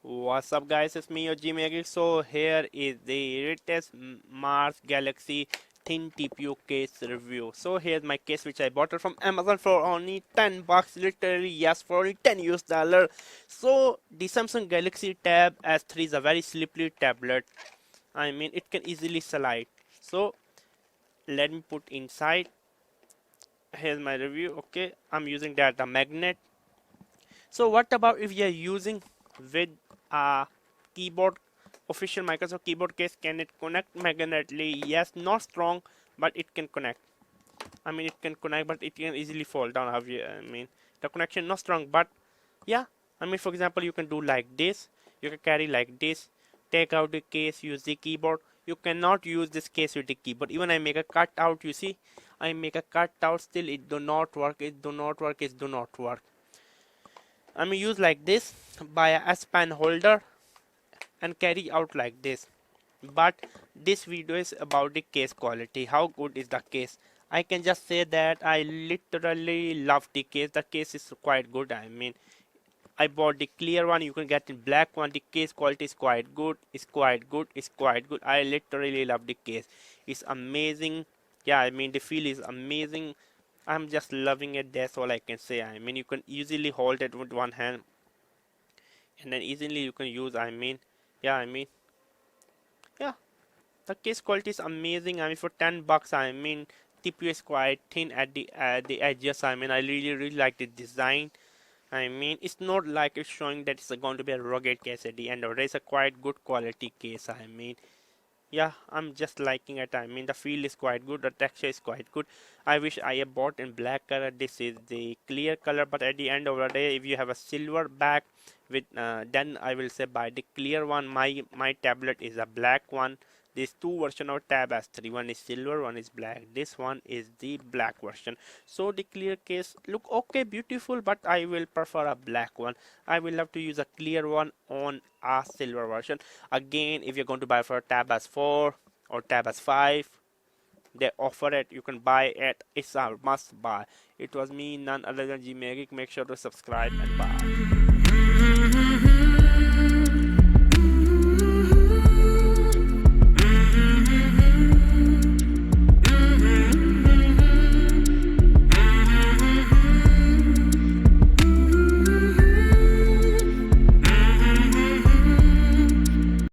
What's up guys, it's me your Geek. So here is the RitZ-MarT Galaxy thin TPU case review. So here's my case which I bought it from Amazon for only 10 bucks, literally yes, for only 10 US dollar. So the Samsung Galaxy Tab S3 is a very slippery tablet. I mean it can easily slide. So let me put inside. Here's my review. Okay, I'm using that the magnet. So what about if you're using with a keyboard, official Microsoft keyboard case? Can it connect magnetically? Yes, not strong, but it can connect. I mean, it can connect, but it can easily fall down. I mean, the connection not strong, but yeah. I mean, for example, you can do like this. You can carry like this. Take out the case, use the keyboard. You cannot use this case with the keyboard. Even I make a cut out. You see, I make a cut out. Still, it do not work. It do not work. It do not work. I mean, use like this by a S-Pen holder and carry out like this. But this video is about the case quality. How good is the case? I can just say that I literally love the case. The case is quite good. I mean, I bought the clear one. You can get the black one. The case quality is quite good. It's quite good. It's quite good. I literally love the case. It's amazing. Yeah, I mean the feel is amazing. I'm just loving it. That's all I can say. I mean, you can easily hold it with one hand, and then easily you can use. Yeah, yeah, the case quality is amazing. I mean, for 10 bucks, I mean, TPU is quite thin at the edges. I mean, I really like the design. I mean, it's not like it's showing that it's going to be a rugged case at the end of it. It's a quite good quality case. I mean, yeah, I'm just liking it. I mean, the feel is quite good, the texture is quite good. I wish I had bought in black color. This is the clear color, but at the end of the day, if you have a silver back with then I will say buy the clear one. My tablet is a black one. There's two version of Tab S3. One is silver, one is black. This one is the black version. So the clear case look okay, beautiful, but I will prefer a black one. I will love to use a clear one on a silver version. Again, if you're going to buy for Tab S4 or Tab S5, they offer it. You can buy it. It's a must buy. It was me, none other than Geek. Make sure to subscribe and buy.